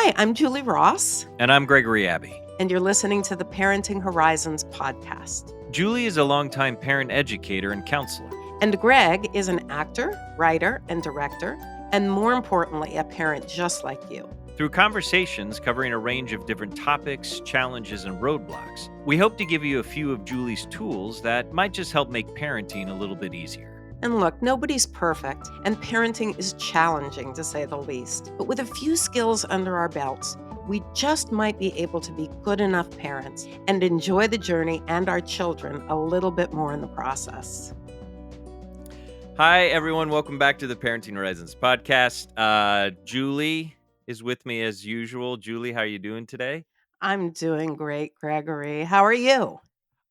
Hi, I'm Julie Ross, And I'm Gregory Abbey. and you're listening to the Parenting Horizons podcast. Julie is a longtime parent educator and counselor. And Greg is an actor, writer, and director, and more importantly, a parent just like you. Through conversations covering a range of different topics, challenges, and roadblocks, we hope to give you a few of Julie's tools that might just help make parenting a little bit easier. And look, nobody's perfect, and parenting is challenging to say the least. But with a few skills under our belts, we just might be able to be good enough parents and enjoy the journey and our children a little bit more in the process. Hi, everyone. Welcome back to the Parenting Horizons podcast. Julie is with me as usual. Julie, how are you doing today? I'm doing great, Gregory. How are you?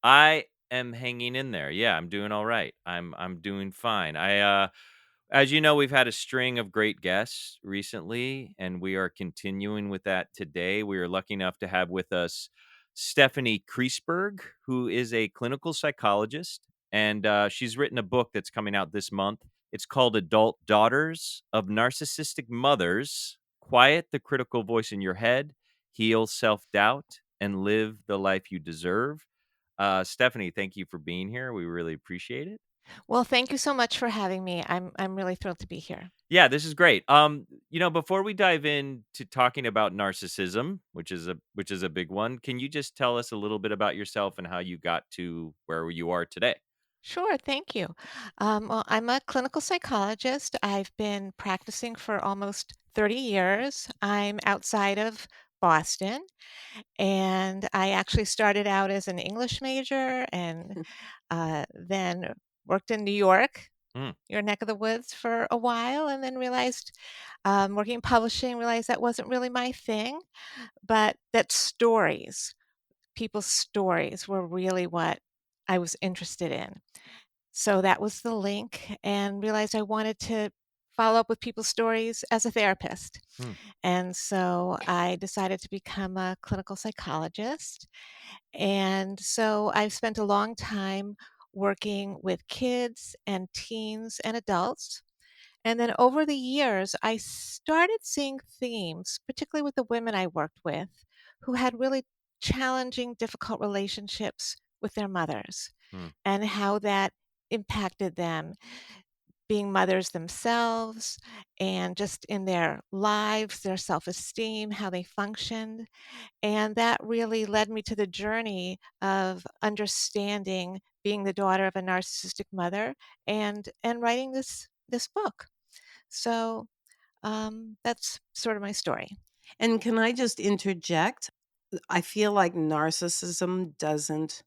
I am hanging in there. Yeah, I'm doing all right. I'm doing fine. As you know, we've had a string of great guests recently, and we are continuing with that today. We are lucky enough to have with us Stephanie Kreisberg, who is a clinical psychologist, and she's written a book that's coming out this month. It's called Adult Daughters of Narcissistic Mothers: Quiet the Critical Voice in Your Head, Heal Self-Doubt, and Live the Life You Deserve. Stephanie, thank you for being here. We really appreciate it. Well, thank you so much for having me. I'm really thrilled to be here. Yeah, this is great. Before we dive into talking about narcissism, which is a big one, can you just tell us a little bit about yourself and how you got to where you are today? Sure, thank you. Well, I'm a clinical psychologist. I've been practicing for almost 30 years. I'm outside of Boston, and I actually started out as an English major and then worked in New York, Mm, your neck of the woods, for a while, and then realized, working in publishing, realized that wasn't really my thing, but that people's stories were really what I was interested in. So that was the link, and realized I wanted to follow up with people's stories as a therapist. mm. And so I decided to become a clinical psychologist. And so I've spent a long time working with kids and teens and adults. And then over the years, I started seeing themes, particularly with the women I worked with, who had really challenging, difficult relationships with their mothers Mm. and how that impacted them being mothers themselves and just in their lives, their self esteem, how they functioned. And that really led me to the journey of understanding being the daughter of a narcissistic mother and writing this book. So that's sort of my story. And can I just interject? I feel like narcissism doesn't,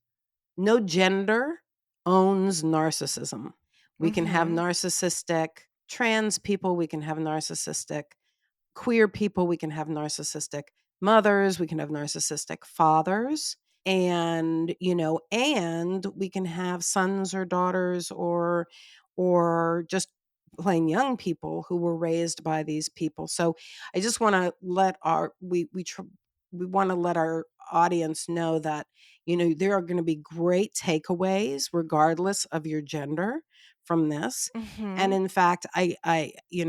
no gender owns narcissism. We can have Hmm. narcissistic trans people, we can have narcissistic queer people, we can have narcissistic mothers, we can have narcissistic fathers, and we can have sons or daughters or just plain young people who were raised by these people. So I just want to let we want to let our audience know that there are going to be great takeaways regardless of your gender from this. And Hmm. in fact,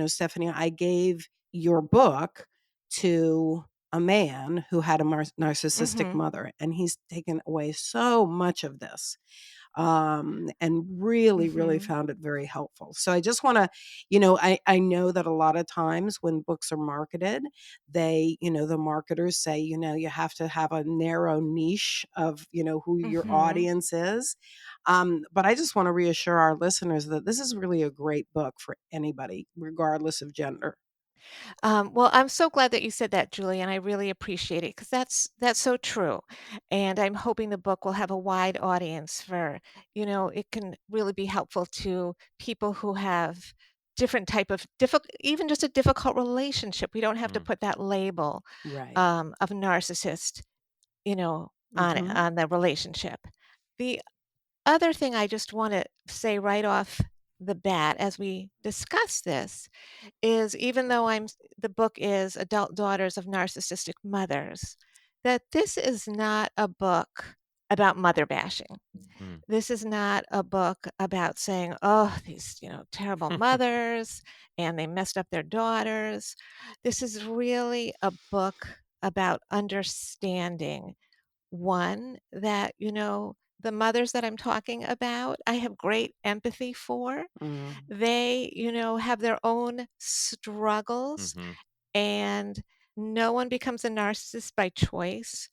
Stephanie, I gave your book to a man who had a narcissistic Hmm. mother, and he's taken away so much of this, and really, really Hmm. found it very helpful. So I just want to, I know that a lot of times when books are marketed, the marketers say, you have to have a narrow niche of, who your Hmm. audience is. But I just want to reassure our listeners that this is really a great book for anybody, regardless of gender. Well, I'm so glad that you said that, Julie, and I really appreciate it because that's so true. And I'm hoping the book will have a wide audience it can really be helpful to people who have different type of difficult, even just a difficult relationship. We don't have to Mm. put that label Right. of narcissist, on it, Hmm. on the relationship. The other thing I just want to say right off the bat as we discuss this is even though the book is Adult Daughters of Narcissistic Mothers, that this is not a book about mother bashing. Mm. This is not a book about saying, "Oh, these, terrible mothers, and they messed up their daughters." This is really a book about understanding, one, that, the mothers that I'm talking about, I have great empathy for. Mm, They, have their own struggles, Mhm. and no one becomes a narcissist by choice,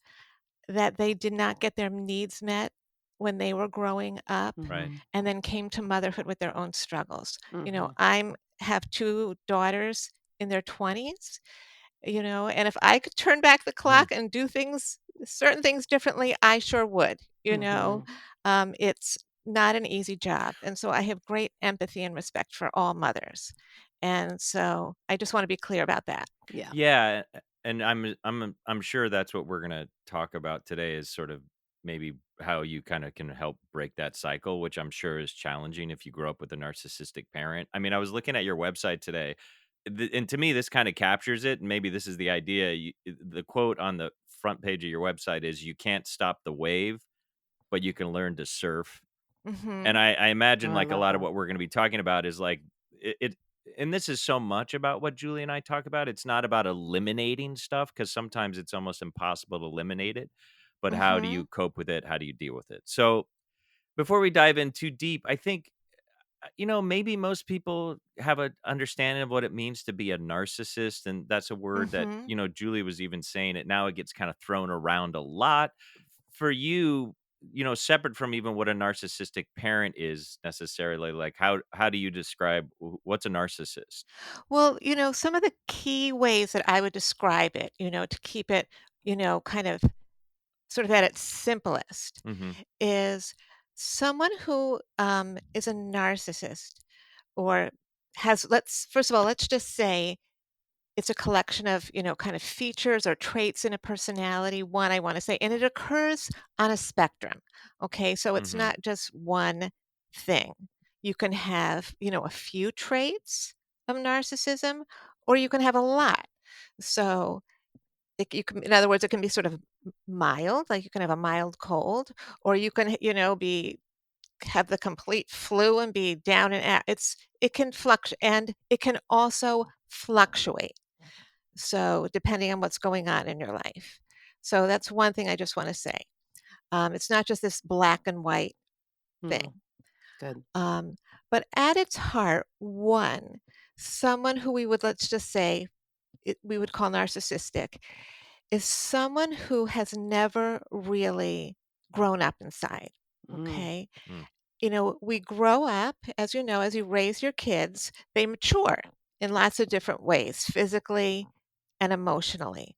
that they did not get their needs met when they were growing up Right. mhm, and then came to motherhood with their own struggles. mhm, I'm have 2 daughters in their 20s, and if I could turn back the Mhm. clock and do certain things differently, I sure would, mhm. It's not an easy job, and so I have great empathy and respect for all mothers, and so I just wanna be clear about that. Yeah. Yeah, and I'm sure that's what we're gonna talk about today is sort of maybe how you kinda can help break that cycle, which I'm sure is challenging if you grow up with a narcissistic parent. I mean, I was looking at your website today, and to me, this kinda captures it, and maybe this is the idea. The quote on the front page of your website is, "You can't stop the wave, but you can learn to surf." And Mhm. I Oh, imagine, I like, a love lot of that. what we're gonna be talking about is, like, it and this is so much about what Julie and I talk about. It's not about eliminating stuff because sometimes it's almost impossible to eliminate it, but how do you Mhm. cope with it? How do you deal with it? So, before we dive in too deep, I think, maybe most people have a understanding of what it means to be a narcissist, and that's a word that, Mhm. Julie was even saying it, now it gets kinda thrown around a lot. For you, separate from even what a narcissistic parent is necessarily, like, how do you describe what's a narcissist? Well, some of the key ways that I would describe it, to keep it, kind of sort of at its simplest, Mhm, is someone who is a narcissist or let's first of all, let's just say it's a collection of, kind of features or traits in a personality, one I want to say, and it occurs on a spectrum. Okay. So it's mhm. not just one thing. You can have, a few traits of narcissism, or you can have a lot. So you can, in other words, it can be sort of mild, like you can have a mild cold, or you can, have the complete flu and be down and out. It can fluctuate, and it can also fluctuate. So, depending on what's going on in your life. So, that's one thing I just want to say. It's not just this black and white thing. Mm, good. Um, but at its heart, one, someone who let's just say, we would call narcissistic, is someone who has never really grown up inside. Mm, Okay. Mm. We grow up, as you know, as you raise your kids, they mature in lots of different ways, physically and emotionally.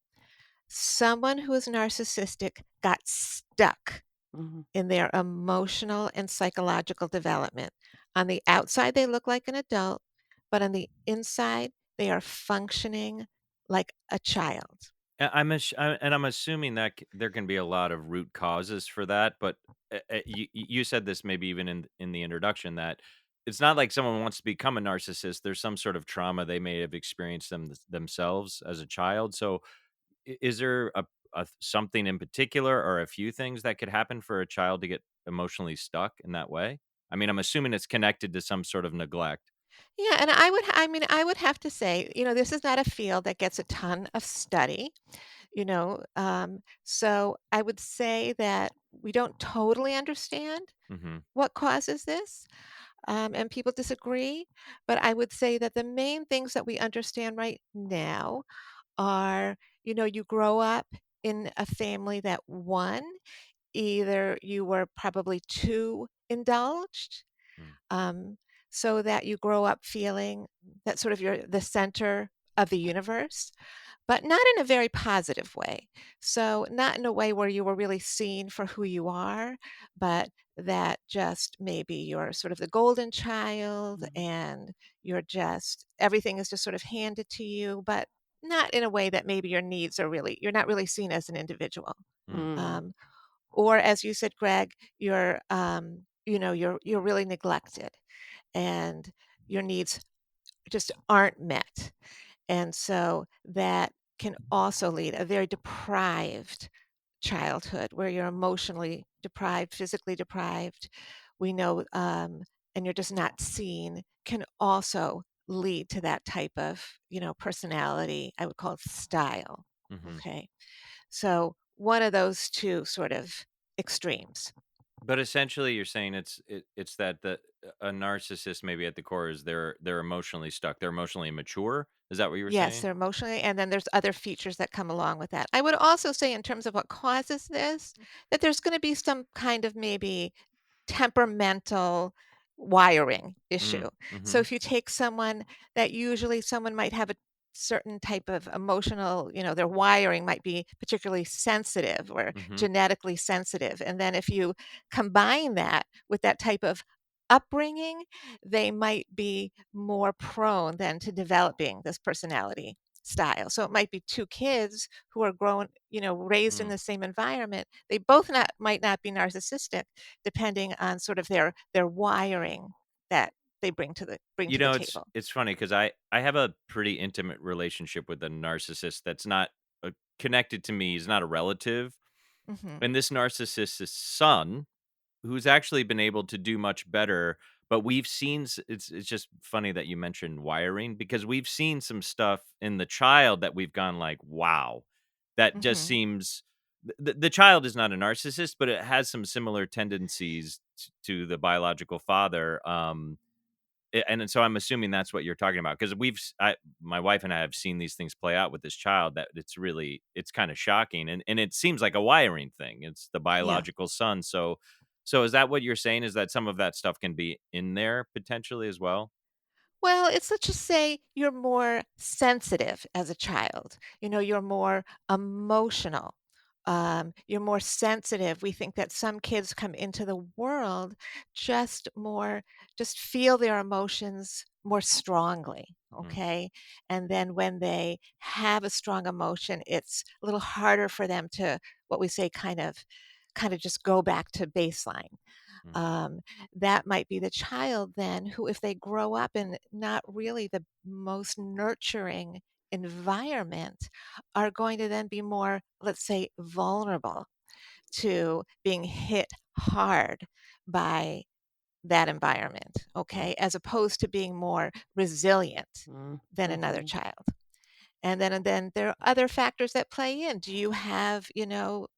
Someone who is narcissistic got stuck mhm, in their emotional and psychological development. On the outside, they look like an adult, but on the inside, they are functioning like a child. And I'm assuming that there can be a lot of root causes for that, but you said this maybe even in the introduction that it's not like someone wants to become a narcissist. There's some sort of trauma they may have experienced themselves as a child. So, is there something in particular or a few things that could happen for a child to get emotionally stuck in that way? I mean, I'm assuming it's connected to some sort of neglect. Yeah, and I would have to say, this is not a field that gets a ton of study, so I would say that we don't totally understand Hmm. what causes this, and people disagree. But I would say that the main things that we understand right now are, you grow up in a family that, one, either you were probably too indulged, um, so that you grow up feeling that sort of you're the center of the universe, but not in a very positive way. So, not in a way where you were really seen for who you are, but that just maybe you're sort of the golden child mhm, and everything is just sort of handed to you, but not in a way that maybe you're not really seen as an individual. Mm. mm, Um, or as you said, Greg, you're really neglected and your needs just aren't met. And so that can also lead a very deprived childhood where you're emotionally deprived, physically deprived, we know, and you're just not seen, can also lead to that type of, personality. I would call it style. Mhm. Okay. So one of those two sort of extremes. But essentially, you're saying it's that a narcissist maybe at the core is they're emotionally stuck. They're emotionally immature. Is that what you were Yes, saying? they're emotionally, and then there's other features that come along with that. I would also say, in terms of what causes this, that there's going to be some kind of maybe temperamental wiring issue. Mm. So Mhm. if you take someone that usually someone might have a certain type of emotional, their wiring might be particularly sensitive or Mhm. genetically sensitive. And then if you combine that with that type of upbringing, they might be more prone then to developing this personality style. So it might be two kids who are grown, raised in Mm. the same environment. They both not might not be narcissistic depending on sort of their wiring that they bring You to the know, it's table. it's funny because I have a pretty intimate relationship with a narcissist that's not, connected to me. He's not a relative, Mhm. and this narcissist's son, who's actually been able to do much better, but we've seen it's just funny that you mentioned wiring because we've seen some stuff in the child that we've gone like, "Wow." That just Mhm. seems the child is not a narcissist, but it has some similar tendencies to the biological father, and so I'm assuming that's what you're talking about because my wife and I have seen these things play out with this child that it's kind of shocking, and it seems like a wiring thing. It's the Yeah. biological son. So is that what you're saying? Is that some of that stuff can be in there potentially as well? Well, it's let's just say you're more sensitive as a child. You're more emotional. You're more sensitive. We think that some kids come into the world just more, just feel their emotions more strongly. Mm, Okay. And then when they have a strong emotion, it's a little harder for them to, what we say, kind of just go back to baseline. mm, um, that might be the child then who, if they grow up in not really the most nurturing environment, are going to then be more, let's say, vulnerable to being hit hard by that environment, mm, okay, as opposed to being more resilient Mm, than another mhm, child. And then there are other factors that play in. Do you have,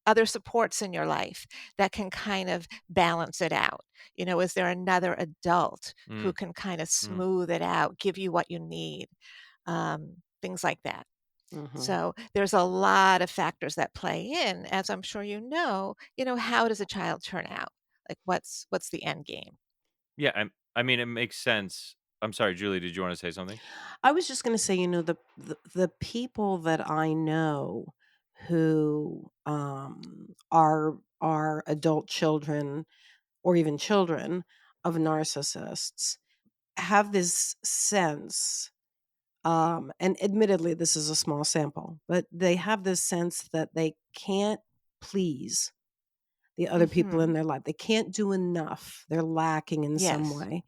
other supports in your life that can kind of balance it out? Is there another adult who mm, can kind of mm. smooth it out, give you what you need? Things like that. mhm. So there's a lot of factors that play in, as I'm sure how does a child turn out? Like what's the end game? Yeah, I mean, it makes sense. I'm sorry, Julie, did you wanna say something? I was just gonna say, the people that I know who, are adult children or even children of narcissists have this sense, and admittedly, this is a small sample, but they have this sense that they can't please the other people in Mhm. their life. They can't do enough. They're lacking in some Yes. way,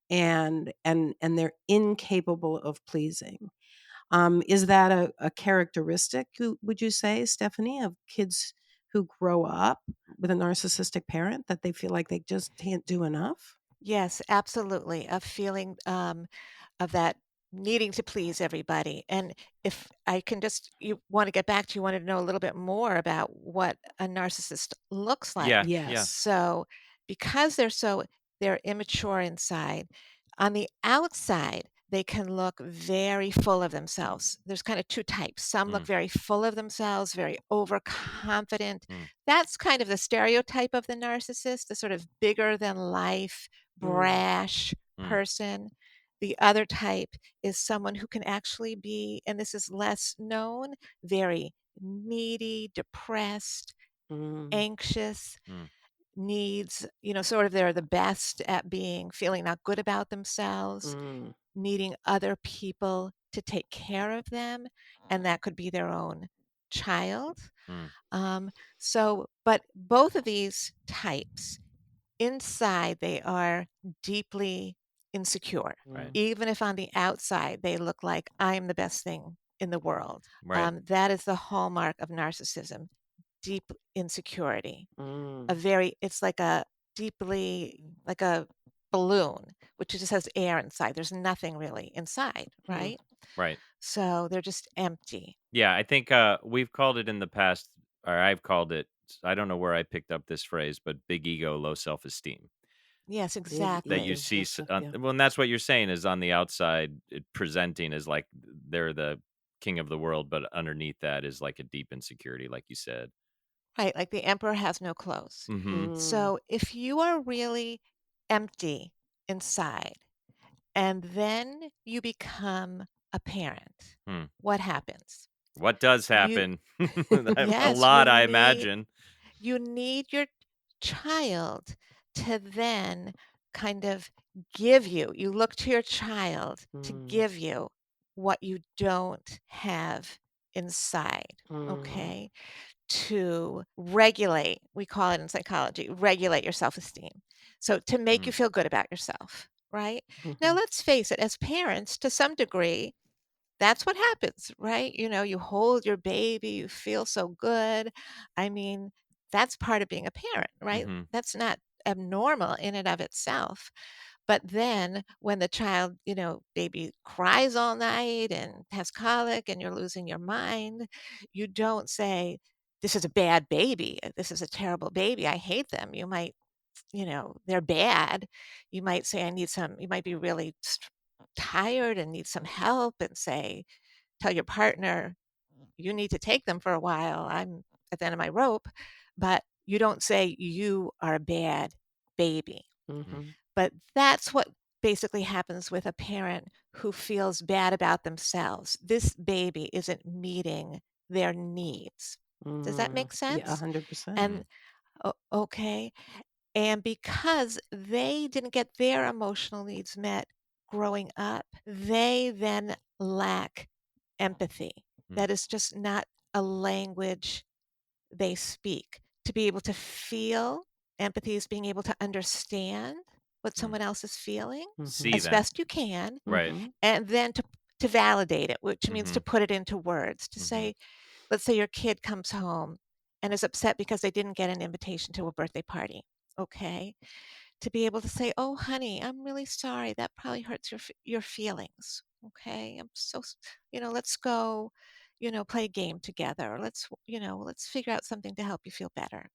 and they're incapable of pleasing. Is that a characteristic, would you say, Stephanie, of kids who grow up with a narcissistic parent that they feel like they just can't do enough? Yes, absolutely. A feeling of that needing to please everybody. And if I can just, you want to get back to, you wanted to know a little bit more about what a narcissist looks Yeah, like. yeah. Yes. So, because they're immature inside, on the outside, they can look very full of themselves. There's kind of two types. Some look Mm, very full of themselves, very overconfident. mm, That's kind of the stereotype of the narcissist, the sort of bigger than life, Mm, brash mm, person. The other type is someone who can actually be, and this is less known, very needy, depressed, mm, anxious, mm, needs, sort of they're the best at being feeling not good about themselves, mm, needing other people to take care of them, and that could be their own child. mm. But both of these types, inside, they are deeply insecure. mm, Right, Even if on the outside they look like I'm the best thing in the world. right. That is the hallmark of narcissism, deep insecurity. Mm. A very it's like a deeply like a balloon, which just has air inside. There's nothing really inside, Mm. right? Right. So they're just empty. Yeah, I think, we've called it in the past, or I've called it, I don't know where I picked up this phrase, but big ego, low self-esteem. Yes, Big That you exactly. ego, see low s self, yeah. well, and that's what you're saying is on the outside, presenting as like they're the king of the world, but underneath that is like a deep insecurity, like you said. Right, like the emperor has no clothes. Mhm. Mm. So if you are really empty inside and then you become a parent, Hmm. what happens? What does You happen? A yes, lot, I imagine. you need your child to then kind of give you you look to your child to Mm. give you what you don't have inside, Mm. okay? To regulate, we call it in psychology, regulate your self-esteem. So to make you Mhm. feel good about yourself, right? Now Mhm. let's face it, as parents, to some degree, that's what happens, right? You hold your baby, you feel so good. I mean, that's part of being a parent, right? Mhm. That's not abnormal in and of itself. But then when the child, baby cries all night and has colic and you're losing your mind, you don't say, this is a bad baby. This is a terrible baby. I hate them. You might, they're bad. You might say, you might be really tired and need some help and say, tell your partner, you need to take them for a while. I'm at the end of my rope. But you don't say, you are a bad baby. Mm. Mhm. But that's what basically happens with a parent who feels bad about themselves. This baby isn't meeting their needs. Does that Mm. make Yeah, sense? 100%. And Mhm. okay. And because they didn't get their emotional needs met growing up, they then lack empathy. Mm. That is just not a language they speak. To be able to feel, empathy is being able to understand what Mm. someone else is feeling See Mhm. as them. best you can, Right. Mhm. and then to validate it, which means to Mhm. put it into words, to Mhm. say, let's say your kid comes home and is upset because they didn't get an invitation to a birthday party. Okay. To be able to say, "Oh, honey, I'm really sorry. That probably hurts your feelings. Okay, I'm so, let's go, play a game together. Or let's figure out something to help you feel better."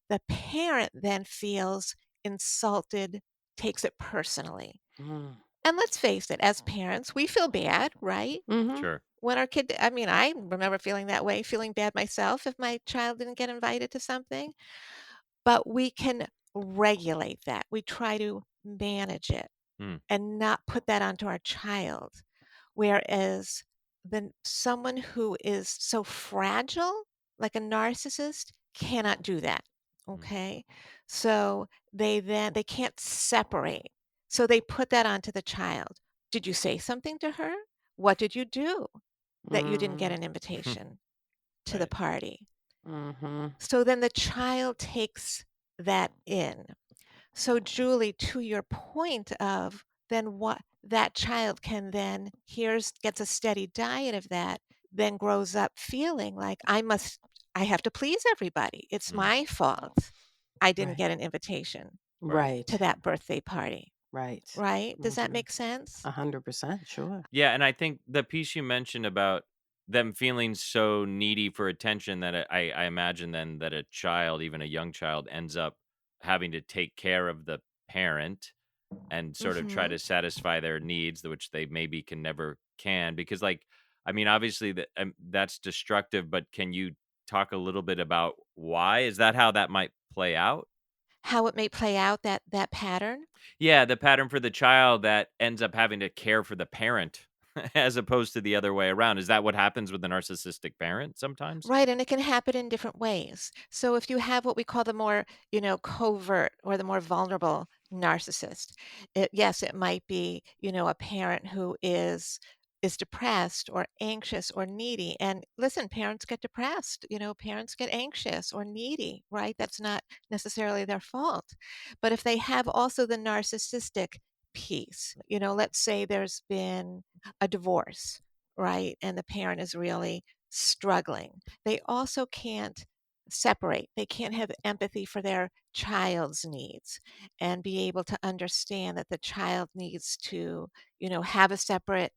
The parent then feels insulted, takes it personally. Mm. And let's face it, as parents, we feel bad, right? Mhm. Sure. When our kid, I mean, I remember feeling that way, feeling bad myself if my child didn't get invited to something. But we can regulate that. We try to manage it Mm. and not put that onto our child. Whereas someone who is so fragile, like a narcissist, cannot do that. Mm. Okay. So they can't separate. So they put that onto the child. Did you say something to her? What did you do that you didn't get Mm. an invitation to the Right. party? Mhm. So then the child takes that in. So, Julie, to your point of then what that child can then gets a steady diet of that, then grows up feeling like I have to please everybody. It's Mm. my fault. I didn't Right. get an invitation Right. to Right. that birthday party, Right. right? Does that Mhm. make sense? 100%, sure. Yeah, and I think the piece you mentioned about them feeling so needy for attention that I imagine then that a child, even a young child, ends up having to take care of the parent and sort of try Mhm. to satisfy their needs, which they maybe can never can because, like, I mean, obviously that's destructive. But can you talk a little bit about why? Is that how that might play out? How it may play out that pattern? Yeah, the pattern for the child that ends up having to care for the parent as opposed to the other way around. Is that what happens with the narcissistic parent sometimes? Right, and it can happen in different ways. So if you have what we call the more, covert or the more vulnerable narcissist, yes, it might be, a parent who is depressed or anxious or needy. And listen, parents get depressed, parents get anxious or needy, right? That's not necessarily their fault. But if they have also the narcissistic piece, let's say there's been a divorce, right? And the parent is really struggling, they also can't separate. They can't have empathy for their child's needs and be able to understand that the child needs to, have a separate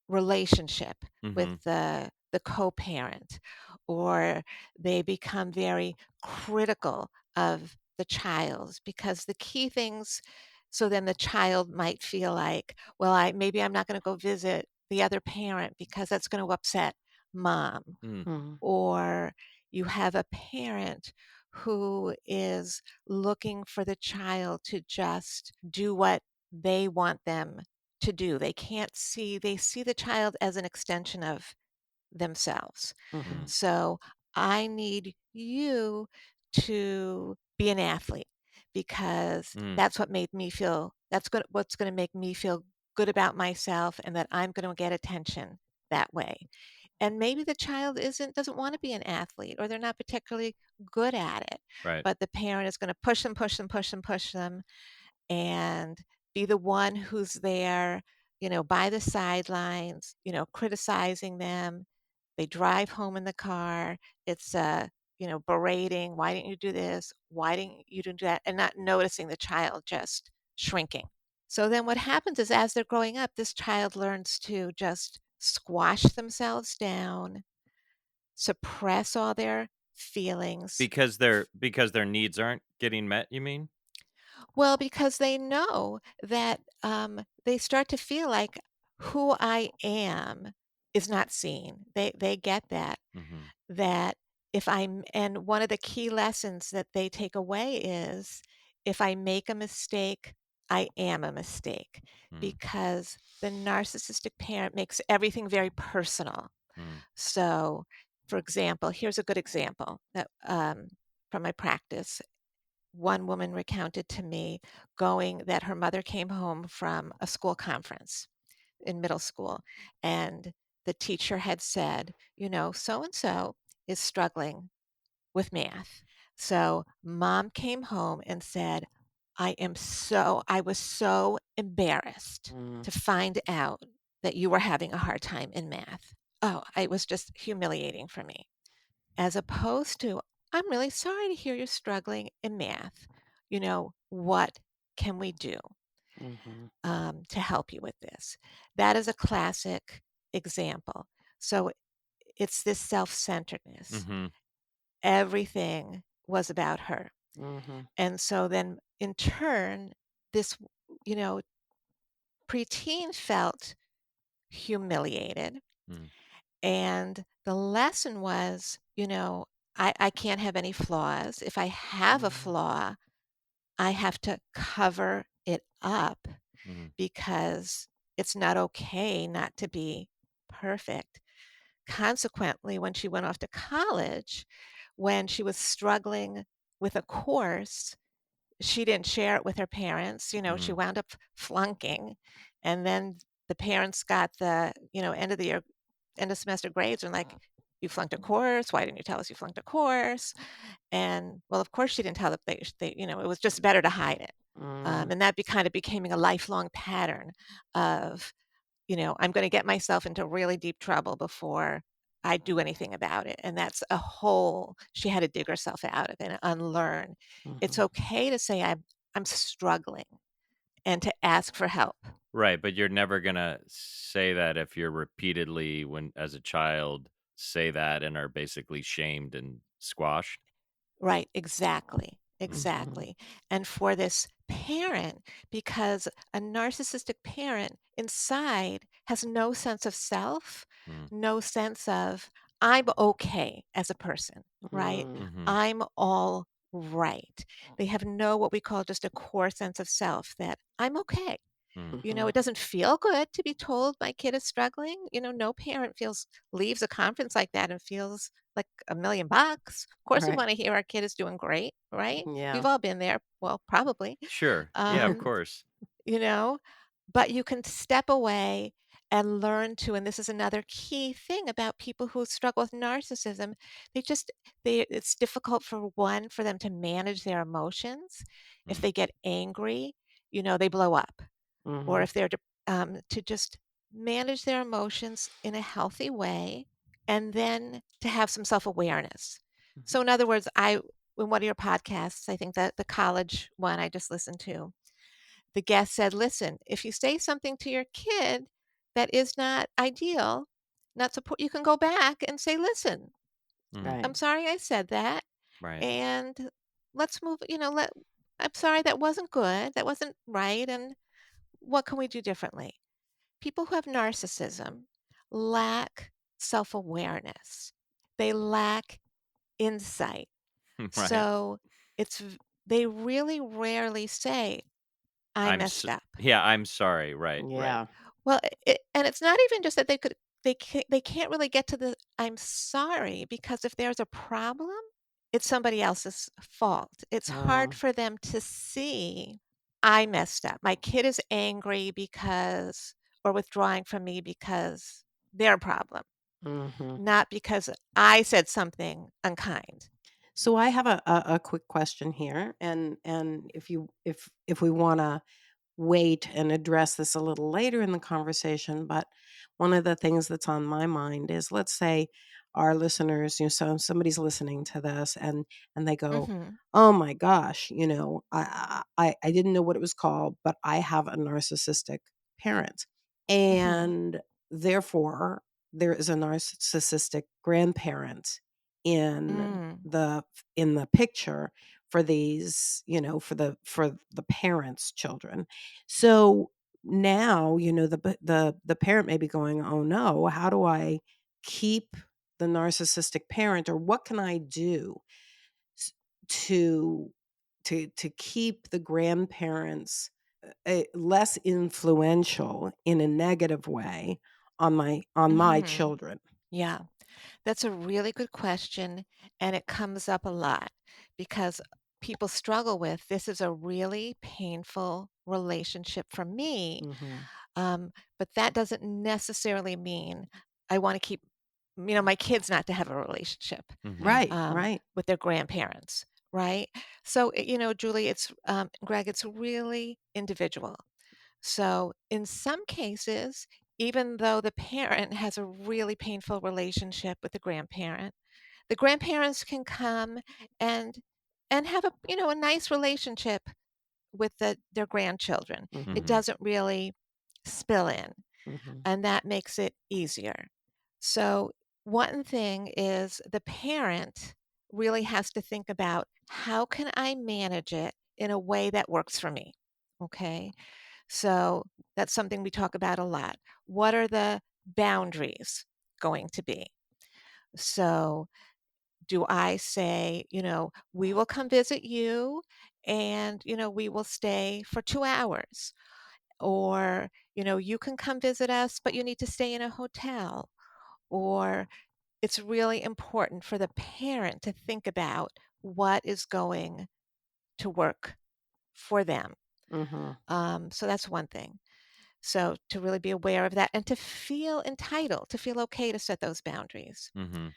relationship with Mhm. the co-parent, or they become very critical of the child because the key things, so then the child might feel like, well, I'm not going to go visit the other parent because that's going to upset mom. Mm. Mhm. Or you have a parent who is looking for the child to just do what they want them to do. They see the child as an extension of themselves. Mhm. Mm. So I need you to be an athlete because Mm. what's going to make me feel good about myself, and that I'm going to get attention that way. And maybe the child doesn't want to be an athlete, or they're not particularly good at it, Right. but the parent is going to push them, push them, push them, push them, and be the one who's there, by the sidelines, criticizing them. They drive home in the car. It's berating. Why didn't you do this? Why didn't you do that? And not noticing the child just shrinking. So then what happens is, as they're growing up, this child learns to just squash themselves down, suppress all their feelings. Because their needs aren't getting met, you mean? Well, because they know that, they start to feel like who I am is not seen. They get that, Mhm. that if I'm and one of the key lessons that they take away is, if I make a mistake, I am a mistake, Mm. because the narcissistic parent makes everything very personal. Mm. So, for example, here's a good example that, from my practice. One woman recounted to me going that her mother came home from a school conference in middle school, and the teacher had said, so and so is struggling with math. So mom came home and said, I was so embarrassed Mhm. to find out that you were having a hard time in math. Oh, it was just humiliating for me. As opposed to, I'm really sorry to hear you're struggling in math. What can we do, Mhm. to help you with this? That is a classic example. So it's this self centeredness. Mhm. Everything was about her. Mhm. And so then, in turn, this, you know, preteen felt humiliated. Mm. And the lesson was, I can't have any flaws. If I have a Mhm. flaw, I have to cover it up Mhm. because it's not okay not to be perfect. Consequently, when she went off to college, when she was struggling with a course, she didn't share it with her parents. She Mhm. wound up flunking. And then the parents got the, end of the year, end of semester grades and like, you flunked a course. Why didn't you tell us you flunked a course? And well, of course she didn't tell them. It was just better to hide it. Mhm. And that kind of becoming a lifelong pattern of, I'm going to get myself into really deep trouble before I do anything about it. And that's a hole she had to dig herself out of and unlearn. It's Mhm. okay to say I'm struggling and to ask for help. Right, but you're never gonna say that if you're repeatedly, when as a child, say that and are basically shamed and squashed. Right, exactly, Mhm. exactly. And for this parent, because a narcissistic parent inside has no sense of self, Mm. no sense of, I'm okay as a person, right? Mhm. Mhm. I'm all right. They have no what we call just a core sense of self, that I'm okay. Mm. It doesn't feel good to be told my kid is struggling. No parent leaves a conference like that and feels like $1,000,000. Of course, we Right. want to hear our kid is doing great, right? We've Yeah. all been there. Well, probably. Sure. Yeah, of Um, course. you know, but you can step away and learn to, and this is another key thing about people who struggle with narcissism, they just it's difficult for them to manage their emotions. If Mm. they get angry, they blow up, or Mhm. if they're to just manage their emotions in a healthy way, and then to have some self-awareness, Mhm. So in other words, I in one of your podcasts, I think that the college one I just listened to, the guest said, "Listen, if you say something to your kid that is not ideal, not support, you can go back and say, 'Listen, Mhm. Right. I'm sorry I said that, Right. and let's move, I'm sorry that wasn't good. That wasn't right, and what can we do differently?'" People who have narcissism lack self-awareness. They lack insight. Right. So it's they really rarely say, "I messed up." Yeah, I'm sorry. Right, right. Yeah. Well, and it's not even just that they can't really get to the "I'm sorry," because if there's a problem, it's somebody else's fault. It's hard Oh. for them to see, "I messed up. My kid is angry because or withdrawing from me because their problem, Mhm. not because I said something unkind." So I have a quick question here, and if we wanna wait and address this a little later in the conversation, but one of the things that's on my mind is, let's say our listeners, so somebody's listening to this and they go, Mhm. "Oh my gosh, I didn't know what it was called, but I have a narcissistic parent, Mhm. and therefore there is a narcissistic grandparent in Mm. the picture for these, for the parents' children." So now, the parent may be going, "Oh no, how do I keep the narcissistic parent, or what can I do s- to to keep the grandparents less influential in a negative way on my Mhm. children?" Yeah. That's a really good question, and it comes up a lot because people struggle with, "This is a really painful relationship for me," Mhm. but that doesn't necessarily mean I wanna keep my kids not to have a relationship, Mhm. Right, right. with their grandparents, right? So, Julie, Greg, it's really individual. So, in some cases, even though the parent has a really painful relationship with the grandparents can come and have a nice relationship with their grandchildren. It Mhm. Mhm. doesn't really spill in, Mhm. and that makes it easier. So, one thing is the parent really has to think about, how can I manage it in a way that works for me? Okay. So that's something we talk about a lot. What are the boundaries going to be? So, do I say, we will come visit you and, we will stay for 2 hours? Or, you can come visit us, but you need to stay in a hotel. Or it's really important for the parent to think about what is going to work for them. Mhm. So that's one thing. So to really be aware of that and to feel entitled, to feel okay to set those boundaries. Mhm.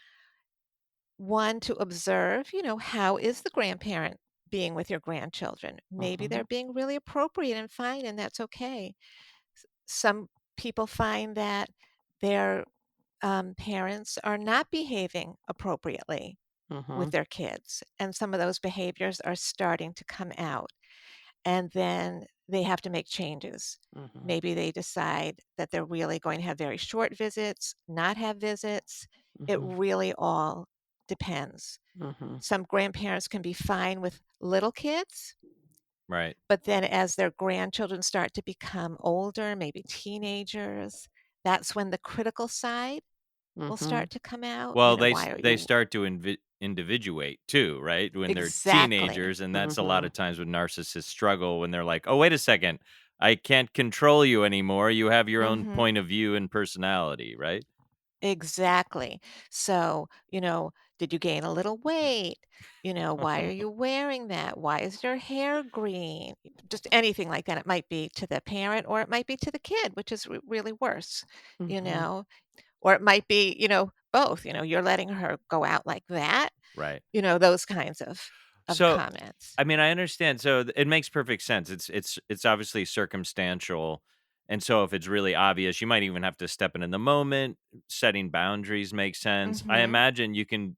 One, to observe, how is the grandparent being with your grandchildren? Maybe they're Mhm. being really appropriate and fine, and that's okay. Some people find that their parents are not behaving appropriately with Mhm. their kids, and some of those behaviors are starting to come out. And then they have to make changes. Mhm. Maybe they decide that they're really going to have very short visits, not have visits. It Mhm. really all depends. Mhm. Some grandparents can be fine with little kids, Right. but then as their grandchildren start to become older, maybe teenagers, that's when the critical side will Mhm. start to come out. Well, Why are they you start to individuate too, right? When they're exactly? teenagers, and that's a lot Mhm. of times when narcissists struggle when they're like, "Oh, wait a second. I can't control you anymore. You have your own Mhm. point of view and personality," right? Exactly. So, did you gain a little weight? Why are you wearing that? Why is your hair green? Just anything like that. It might be to the parent or it might be to the kid, which is really worse, you Mhm. know, or it might be, both. You're letting her go out like that, Right. those kinds of So, comments. I mean, I understand. So it makes perfect sense. It's obviously circumstantial, and so if it's really obvious, you might even have to step in the moment. Setting boundaries makes sense. I Mhm. imagine you can.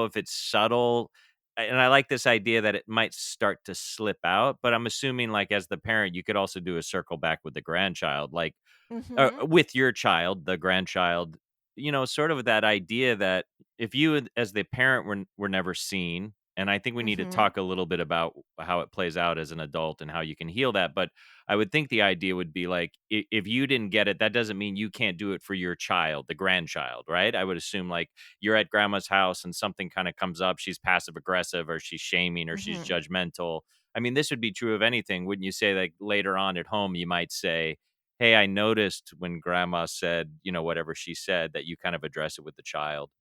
if it's subtle. And I like this idea that it might start to slip out, but I'm assuming, like, as the parent, you could also do a circle back with the grandchild, like, Mhm. with your child, the grandchild, sort of that idea that if you as the parent were never seen, and I think we need to Mhm. talk a little bit about how it plays out as an adult and how you can heal that, but I would think the idea would be like, if you didn't get it, that doesn't mean you can't do it for your child, the grandchild, right? I would assume, like, you're at grandma's house and something kind of comes up, she's passive aggressive or she's shaming or she's Mhm. judgmental. I mean, this would be true of anything. Wouldn't you say, like, later on at home, you might say, "Hey, I noticed when grandma said, whatever she said," that you kind of address it with the child.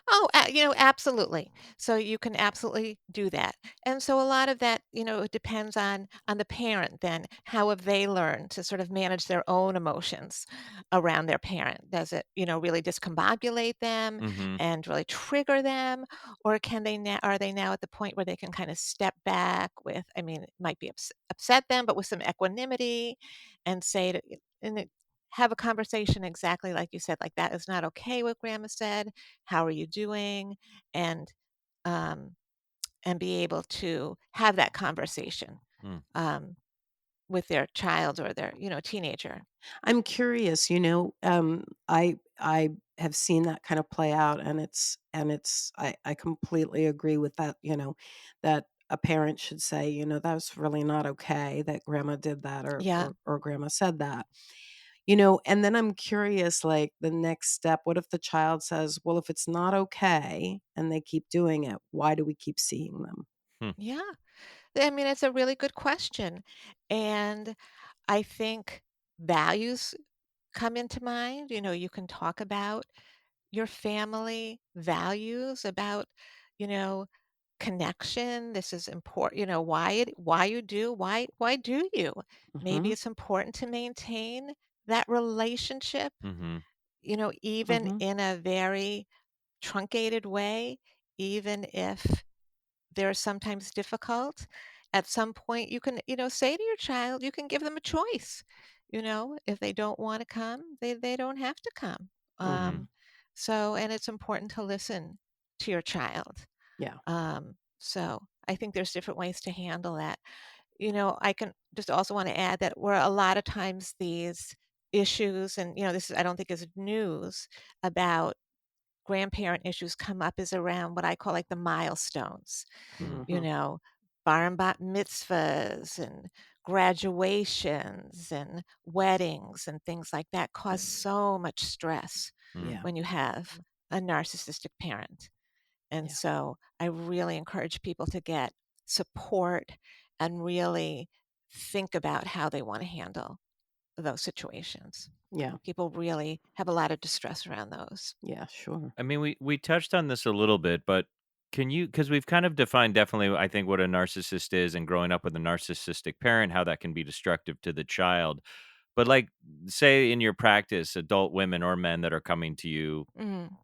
Oh, absolutely. So you can absolutely do that. And so a lot of that, it depends on the parent then. How have they learned to sort of manage their own emotions around their parent? Does it, really discombobulate them Mhm. and really trigger them? Or are they now at the point where they can kind of step back with, I mean, it might be upset them, but with some equanimity and say to and it, have a conversation exactly like you said, like that is not okay what grandma said, how are you doing? And um, and be able to have that conversation Mm. um, with their child or their, teenager. I'm curious, I have seen that kind of play out, and I completely agree with that, that a parent should say, "That was really not okay that grandma did that Yeah. or grandma said that." And then I'm curious, like, the next step, what if the child says, "Well, if it's not okay and they keep doing it, why do we keep seeing them?" Hmm. Yeah. I mean, it's a really good question. And I think values come into mind. You can talk about your family values, about, you know, connection. This is important, why you do, why do you? Maybe Mhm, it's important to maintain that relationship, Mhm. even mhm, in a very truncated way, even if they're sometimes difficult. At some point, you can, say to your child, you can give them a choice. If they don't want to come, they don't have to come. Mhm. Um, and it's important to listen to your child. yeah, So I think there's different ways to handle that. I can just also want to add that where a lot of times these issues, and this is, I don't think is news about grandparent issues come up, is around what I call like the milestones, Mm. you mhm, know, bar and bat mitzvahs and graduations and weddings and things like that cause so much stress Mm. yeah, when you have a narcissistic parent. And yeah, so I really encourage people to get support and really think about how they want to handle those situations. yeah, People really have a lot of distress around those. yeah, sure. I mean, we touched on this a little bit, but can you, because we've kind of defined definitely, I think, what a narcissist is and growing up with a narcissistic parent, how that can be destructive to the child. But, like, say in your practice, adult women or men that are coming to you Mm,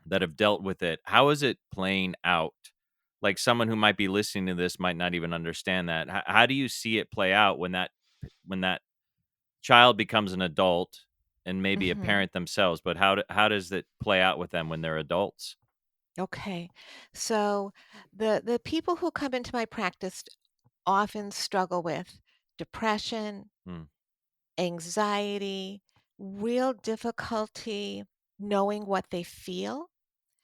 that have dealt with it, how is it playing out? Like, someone who might be listening to this might not even understand that. How do you see it play out when that child becomes an adult and maybe a mhm. parent themselves? But how does it play out with them when they're adults? Okay. So the people who come into my practice often struggle with depression, Mm. anxiety, real difficulty knowing what they feel.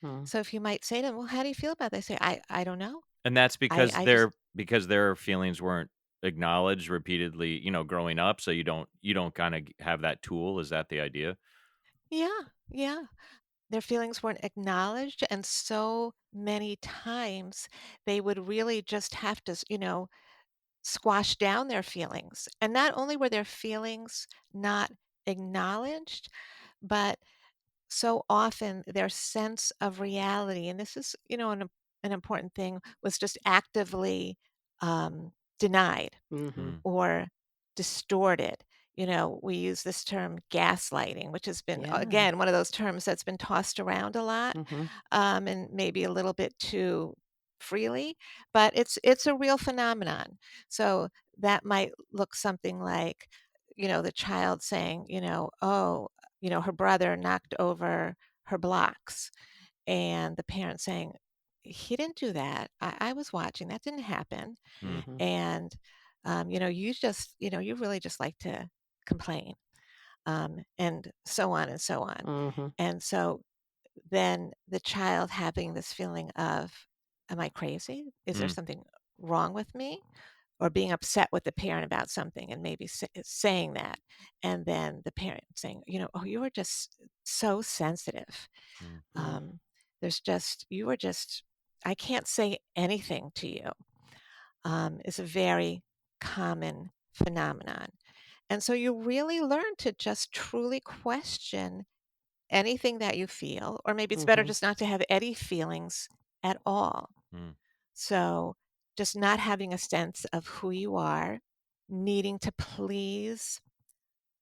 Mm, So if you might say to them, "Well, how do you feel about this?" They say, "I don't know. And that's I just." because their feelings weren't acknowledged repeatedly, growing up, so you don't kinda have that tool. Is that the idea? Yeah, yeah. Their feelings weren't acknowledged, and so many times they would really just have to, squash down their feelings. And not only were their feelings not acknowledged, but so often their sense of reality, and this is, an important thing, was just actively denied mhm, Mm. or distorted. We use this term gaslighting, which has been, yeah, again, one of those terms that's been tossed around a lot, mhm, and maybe a little bit too freely, but it's a real phenomenon. So that might look something like, the child saying, "Oh, her brother knocked over her blocks," and the parent saying, he didn't do that. I was watching. That didn't happen. Mm, Mhm. And, you just, you really just like to complain, and so on and so on. Mhm. And so then the child having this feeling of, am I crazy? Is there mm, something wrong with me? Or being upset with the parent about something and maybe saying that. And then the parent saying, oh, you were just so sensitive. mm, Mm. There's just, you were just, I can't say anything to you, is a very common phenomenon. And so you really learn to just truly question anything that you feel, or maybe it's better Mhm. just not to have any feelings at all. mm, So just not having a sense of who you are, needing to please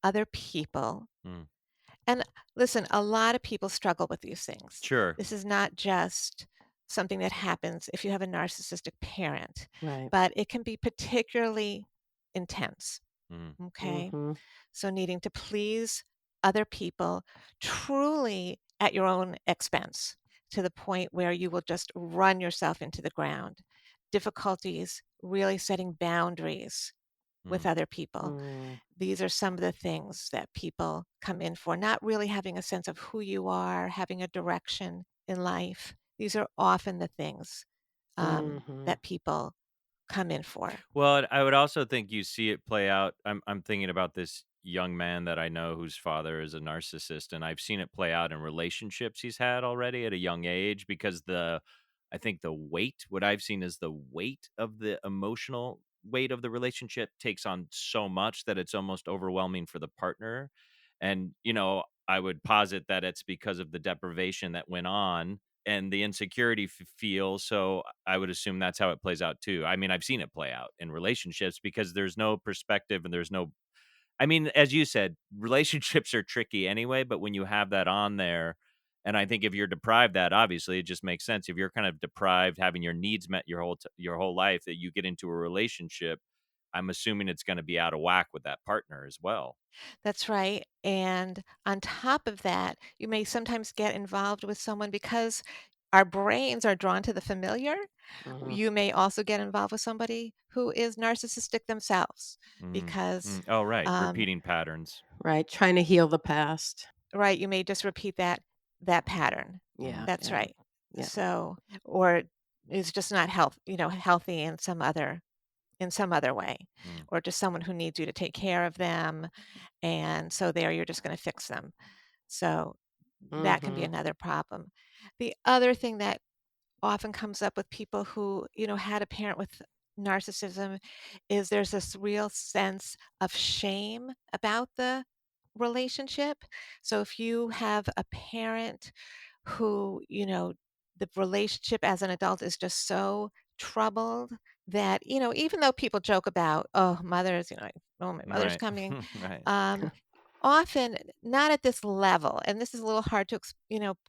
other people. mm. And listen, a lot of people struggle with these things. Sure. This is not just something that happens if you have a narcissistic parent, Right. but it can be particularly intense. Mm, Okay. Mhm. So needing to please other people truly at your own expense to the point where you will just run yourself into the ground. Difficulties really setting boundaries with mm. other people. Mm. These are some of the things that people come in for, not really having a sense of who you are, having a direction in life. These are often the things Mhm. that people come in for. Well, I would also think you see it play out. I'm thinking about this young man that I know whose father is a narcissist, and I've seen it play out in relationships he's had already at a young age because I think the weight, what I've seen is the weight of the emotional weight of the relationship takes on so much that it's almost overwhelming for the partner. And, I would posit that it's because of the deprivation that went on and the insecurity feel. So I would assume that's how it plays out too. I mean, I've seen it play out in relationships because there's no perspective and there's no, I mean, as you said, relationships are tricky anyway, but when you have that on there, and I think if you're deprived that, obviously it just makes sense. If you're kind of deprived having your needs met your whole life that you get into a relationship, I'm assuming it's going to be out of whack with that partner as well. That's right. And on top of that, you may sometimes get involved with someone because our brains are drawn to the familiar. Mhm. You may also get involved with somebody who is narcissistic themselves Mm, because, mm. Oh, right. um, Repeating patterns. Right, trying to heal the past. right, you may just repeat that pattern. Mm, Yeah, That's yeah, right. yeah. So, or is just not healthy in some other way, mm, or just someone who needs you to take care of them, and so there you're just going to fix them. So that can be Mhm. another problem. The other thing that often comes up with people who, had a parent with narcissism is there's this real sense of shame about the relationship. So if you have a parent who, the relationship as an adult is just so troubled that, even though people joke about, oh, mothers, like, oh, my mother's right. coming, Right. um, often not at this level, and this is a little hard to,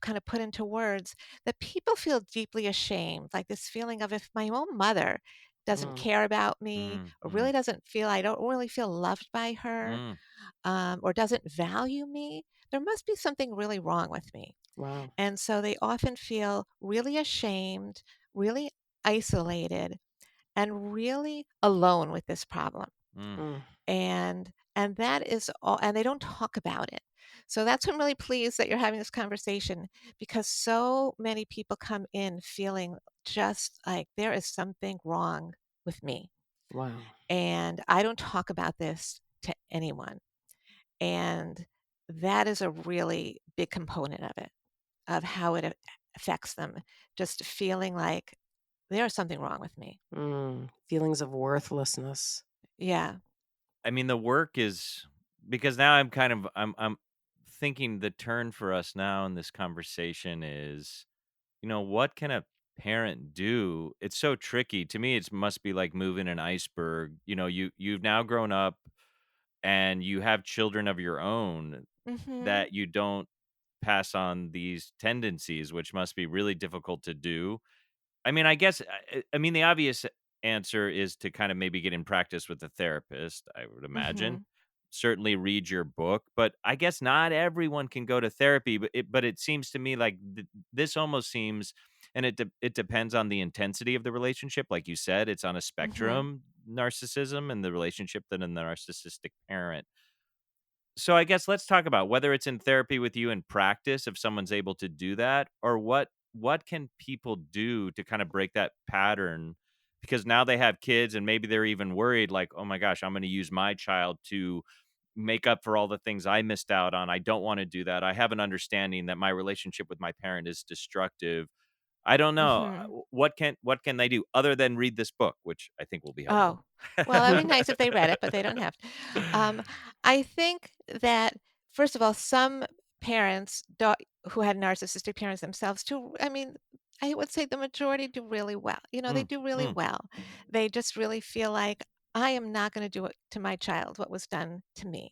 kind of put into words, that people feel deeply ashamed, like this feeling of if my own mother doesn't Mm. care about me Mm, or really mm, doesn't feel, I don't really feel loved by her, mm, or doesn't value me, there must be something really wrong with me. Wow. And so they often feel really ashamed, really isolated, and really alone with this problem. mm. Mm. And that is all, and they don't talk about it. So that's why I'm really pleased that you're having this conversation, because so many people come in feeling just like there is something wrong with me. Wow. And I don't talk about this to anyone. And that is a really big component of it, of how it affects them. Just feeling like there's something wrong with me. Feelings of worthlessness. Yeah. I mean, the work is because now I'm thinking the turn for us now in this conversation is, what can a parent do? It's so tricky. To me, it must be like moving an iceberg. You've now grown up and you have children of your own Mhm. that you don't pass on these tendencies, which must be really difficult to do. I mean, I guess, I mean, the obvious answer is to kind of maybe get in practice with a therapist, I would imagine. Mhm. Certainly read your book, but I guess not everyone can go to therapy, but it seems to me like this almost seems and it depends on the intensity of the relationship. Like you said, it's on a Mhm. spectrum, narcissism and the relationship than a narcissistic parent. So I guess let's talk about whether it's in therapy with you in practice, if someone's able to do that, or what can people do to kind of break that pattern? Because now they have kids and maybe they're even worried, like, oh my gosh, I'm going to use my child to make up for all the things I missed out on. I don't want to do that. I have an understanding that my relationship with my parent is destructive. I don't know. Mhm. What can they do other than read this book, which I think will be helpful. Oh, well, that'd be nice if they read it, but they don't have to. Um, I think that, first of all, some parents who had narcissistic parents themselves too, I mean, I would say the majority do really well. They Mm, do really mm. well. They just really feel like, I am not going to do it to my child what was done to me.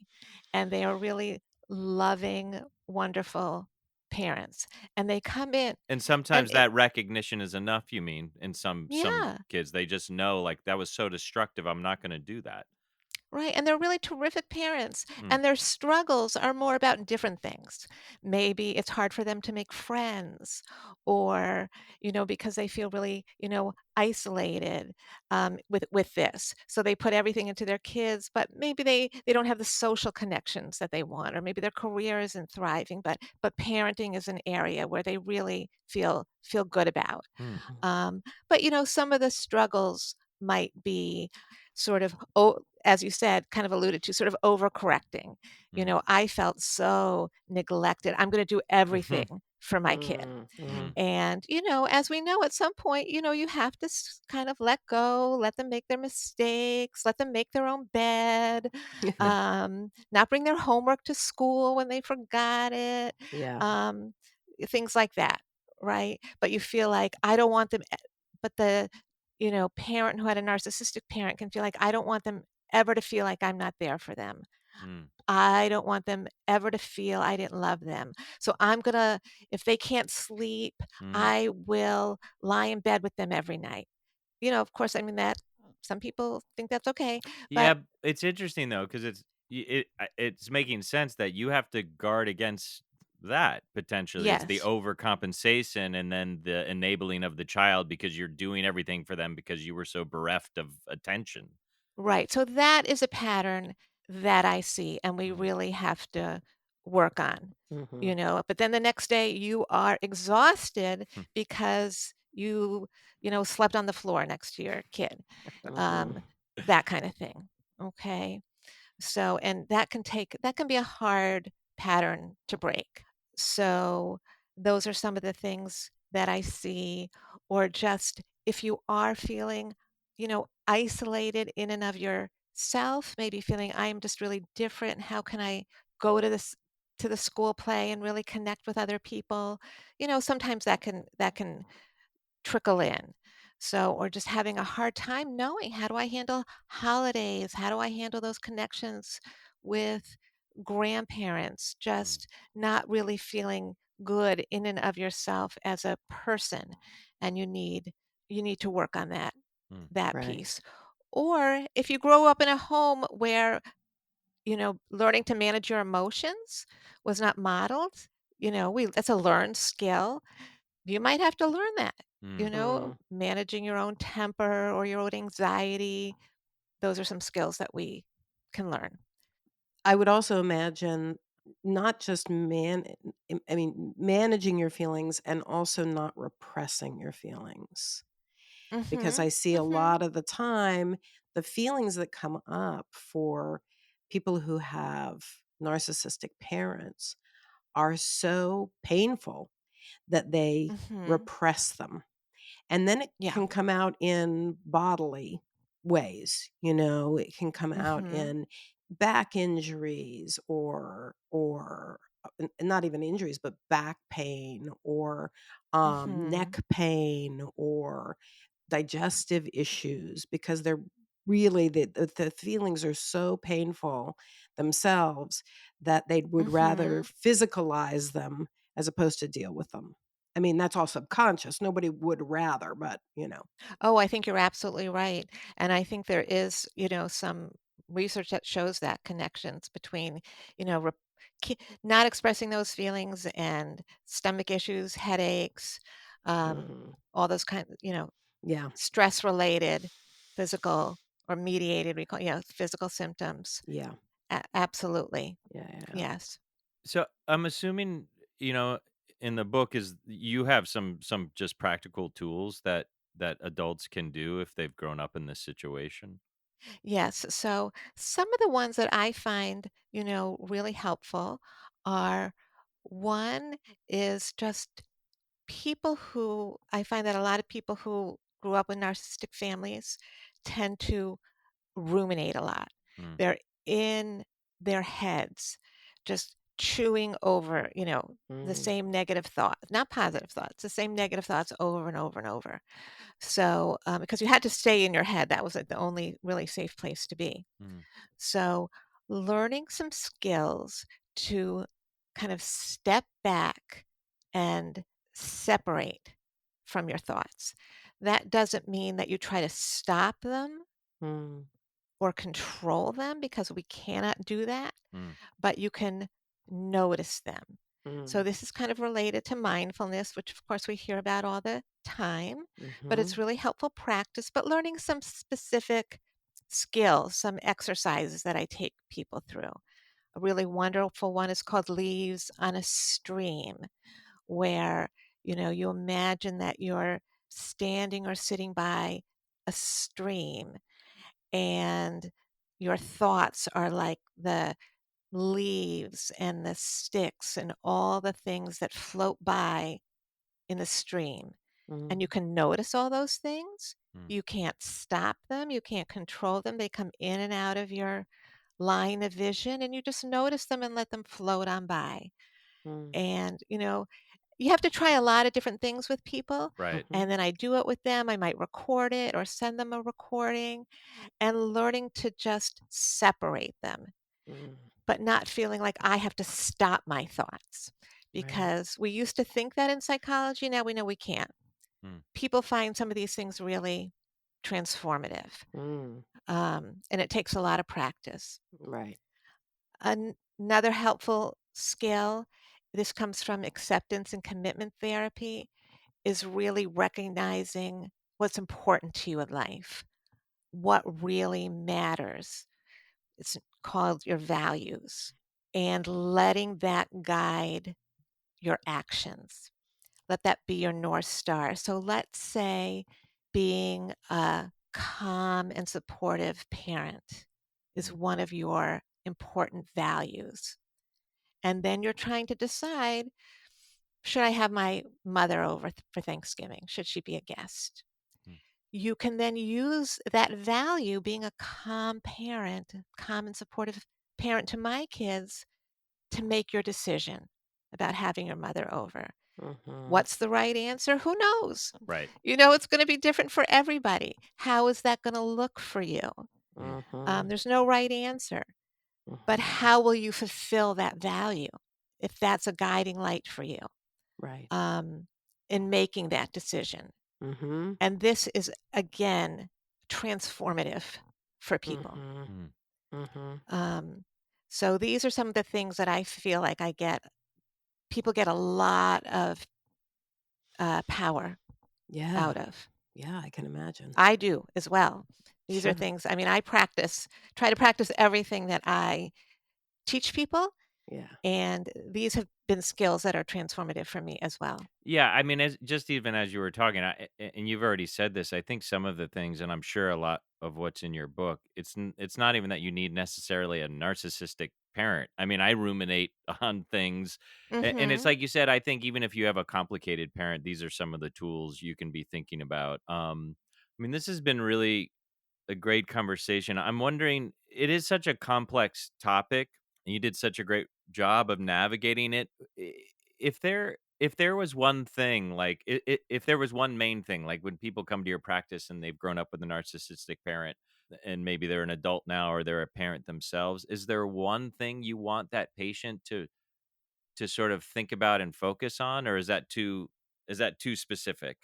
And they are really loving, wonderful parents. And they come in And and sometimes that recognition is enough, you mean, in some yeah. kids, they just know, like, "That was so destructive, I'm not gonna do that." Right, and they're really terrific parents, Mm, and their struggles are more about different things. Maybe it's hard for them to make friends, or, because they feel really, isolated with this. So they put everything into their kids, but maybe they don't have the social connections that they want, or maybe their career isn't thriving, but parenting is an area where they really feel good about. mm, But some of the struggles might be sort of, as you said, kind of alluded to, sort of overcorrecting. mm. I felt so neglected. I'm going to do everything Mhm, for my kid. Mm, mhm. mm, And, as we know, at some point, you have to kind of let go, let them make their mistakes, let them make their own bed, not bring their homework to school when they forgot it, Yeah. um, things like that, right? But you feel like, I don't want them, but the, parent who had a narcissistic parent can feel like, I don't want them ever to feel like I'm not there for them. mm, I don't want them ever to feel I didn't love them. So I'm gonna if they can't sleep, mm. I will lie in bed with them every night. Of course, I mean, that some people think that's okay, Yeah, but it's interesting though, 'cause it's making sense that you have to guard against that, potentially. It's the yes. overcompensation and then the enabling of the child because you're doing everything for them because you were so bereft of attention. Right, so that is a pattern that I see, and we Mm, really have to work on, Mhm. but then the next day you are exhausted hmm, because you slept on the floor next to your kid, Mhm. um, that kinda thing, okay? So and that can be a hard pattern to break. So those are some of the things that I see, or just if you are feeling, isolated in and of yourself, maybe feeling I'm just really different. How can I go to the school play and really connect with other people? Sometimes that can trickle in. So, or just having a hard time knowing, how do I handle holidays? How do I handle those connections with grandparents? mm, Just not really feeling good in and of yourself as a person. And you need to work on mm, that Right. piece. Or if you grow up in a home where, learning to manage your emotions was not modeled, that's a learned skill, you might have to learn that, mm. Mm. managing your own temper or your own anxiety. Those are some skills that we can learn. I would also imagine not just I mean, managing your feelings and also not repressing your feelings. Because Mhm. I see a Mhm. lot of the time, the feelings that come up for people who have narcissistic parents are so painful that they Mhm. repress them. And then it Yeah. can come out in bodily ways, it can come out Mhm. in back injuries or not even injuries, but back pain or, Mhm. neck pain or digestive issues because they're really the feelings are so painful themselves that they would rather Mhm. physicalize them as opposed to deal with them. I mean, that's all subconscious. Nobody would rather, but. Oh, I think you're absolutely right, and I think there is, some research that shows that connections between, you know, rep not expressing those feelings and stomach issues, headaches, Mhm. all those Yeah. stress related, physical or mediated, physical symptoms. Yeah. Absolutely. Yeah, yeah, yeah. Yes. So I'm assuming, you know, in the book is you have some just practical tools that adults can do if they've grown up in this situation. Yes. So some of the ones that I find, really helpful are one is just people who I find that a lot of people who grew up in narcissistic families tend to ruminate a lot. Mm, They're in their heads, just chewing over, the Mm. same negative thought, not positive thoughts, the same negative thoughts over and over and over. So, because you had to stay in your head, that was like the only really safe place to be. mm, So, learning some skills to kind of step back and separate from your thoughts. That doesn't mean that you try to stop them Mm. or control them because we cannot do that, mm, but you can notice them. So, Mm. this is kind of related to mindfulness, which of course we hear about all the time, but it's Mhm. really helpful practice. But learning some specific skills, some exercises that I take people through. A really wonderful one is called Leaves on a Stream, where you imagine that you're standing or sitting by a stream and your thoughts are like the leaves and the sticks and all the things that float by in the stream. And you Mm. can notice all those things. mm, You can't stop them, you can't control them. They come in and out of your line of vision, and you just notice them and let them float on by. Mm. And, you have to try a lot of different things with people. right. Mhm. And then I do it with them. I might record it or send them a recording and learning to just separate them, Mm. but not feeling like I have to stop my thoughts Right. because we used to think that in psychology. Now we know we can't. Mm, People find some of these things really transformative, Mm. and it takes a lot of practice. Right. Another helpful skill, this comes from acceptance and commitment therapy, is really recognizing what's important to you in life, what really matters. It's called your values, and letting that guide your actions. Let that be your North Star. So let's say being a calm and supportive parent is mm, one of your important values. And then you're trying to decide, should I have my mother over for Thanksgiving? Should she be a guest? mm, You can then use that value, being a calm parent, calm and supportive parent to my kids, to make your decision about having your mother over. Mhm. What's the right answer? Who knows? right. It's going to be different for everybody. How is that going to look for you? Mm, Mhm. There's no right answer, but Mhm. how will you fulfill that value if that's a guiding light for you, Right. um, in making that decision? Mhm. And this is, again, transformative for people. Mhm. mm. Mhm. Um, so these are some of the things that I feel like people get a lot of power Yeah. out of. Yeah, I can imagine. I do as well. These are Sure. things, I mean, try to practice everything that I teach people, Yeah. and these have been skills that are transformative for me as well. Yeah, I mean, as just even as you were talking, and you've already said this, I think some of the things, and I'm sure a lot of what's in your book, it's not even that you need necessarily a narcissistic parent. I mean, I ruminate on things, and it's Mhm. like you said. I think even if you have a complicated parent, these are some of the tools you can be thinking about. I mean, this has been really a great conversation. I'm wondering, it is such a complex topic, and you did such a great job of navigating it. If there was one thing, like if there was one main thing, like when people come to your practice and they've grown up with a narcissistic parent, and maybe they're an adult now or they're a parent themselves, is there one thing you want that patient to sort of think about and focus on, or is that too specific?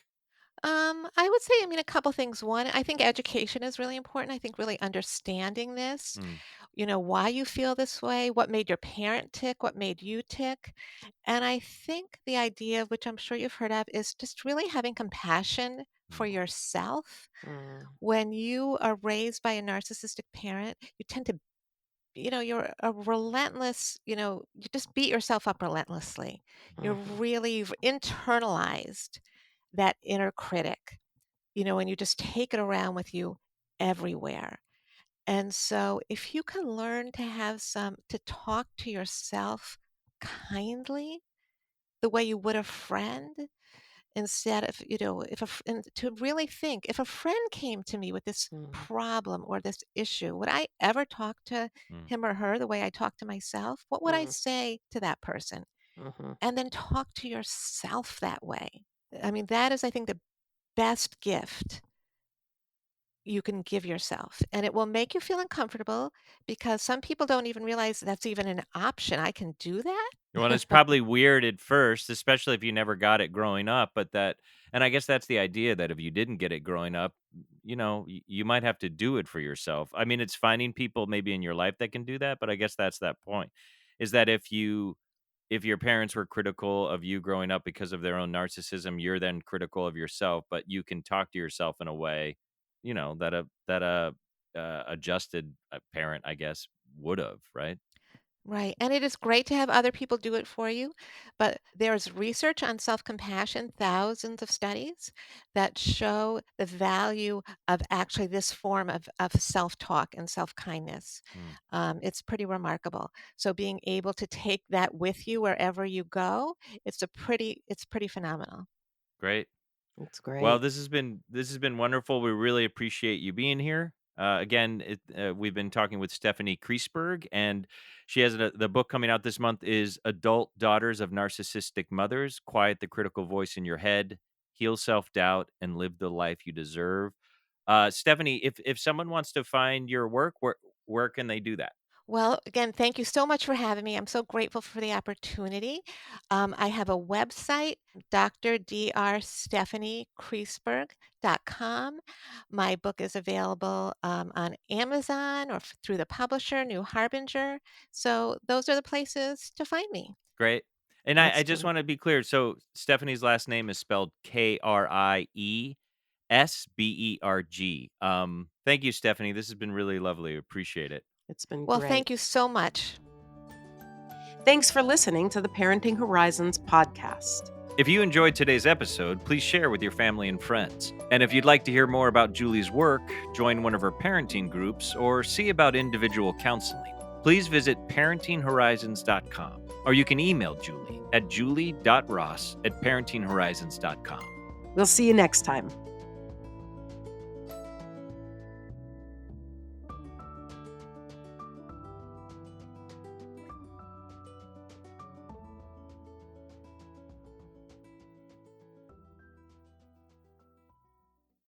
I would say, I mean, a couple things. One, I think education is really important. I think really understanding this, Mm, why you feel this way, what made your parent tick, what made you tick. And I think the idea, which I'm sure you've heard of, is just really having compassion for mm, yourself. Mm, When you are raised by a narcissistic parent, you tend to, you're a relentless, you just beat yourself up relentlessly. mhm, You've internalized that inner critic, and you just take it around with you everywhere. And so if you can learn to talk to yourself kindly, the way you would a friend, instead of, if a, and to really think, if a friend came to me with this mm, problem or this issue, would I ever talk to mm. him or her the way I talk to myself? What would I mm, say to that person? mhm. And then talk to yourself that way. I mean, that is, I think, the best gift you can give yourself. And it will make you feel uncomfortable because some people don't even realize that's even an option. I can do that. Well, and it's probably weird at first, especially if you never got it growing up, but and I guess that's the idea that if you didn't get it growing up, you might have to do it for yourself. I mean, it's finding people maybe in your life that can do that, but I guess that's that point. Is that if your parents were critical of you growing up because of their own narcissism, you're then critical of yourself, but you can talk to yourself in a way, that a adjusted parent, I guess, would have, right? Right. And it is great to have other people do it for you. But there's research on self compassion, thousands of studies that show the value of actually this form of self talk and self kindness. Mm, It's pretty remarkable. So being able to take that with you wherever you go, it's pretty phenomenal. great. That's Well, great. this has been wonderful. We really appreciate you being here. Again, we've been talking with Stephanie Kreisberg, and she has the book coming out this month is "Adult Daughters of Narcissistic Mothers: Quiet the Critical Voice in Your Head, Heal Self Doubt, and Live the Life You Deserve." Stephanie, if someone wants to find your work, where can they do that? Well, again, thank you so much for having me. I'm so grateful for the opportunity. I have a website, drdrstephaniekreisberg.com. My book is available on Amazon or through the publisher, New Harbinger. So those are the places to find me. Great. And I just Excellent. want to be clear. So Stephanie's last name is spelled Kriesberg. Thank you, Stephanie. This has been really lovely. Appreciate it. It's been Well, great. thank you so much. Thanks for listening to the Parenting Horizons podcast. If you enjoyed today's episode, please share with your family and friends. And if you'd like to hear more about Julie's work, join one of her parenting groups, or see about individual counseling, please visit parentinghorizons.com. Or you can email Julie at julie.ross@parentinghorizons.com. We'll see you next time.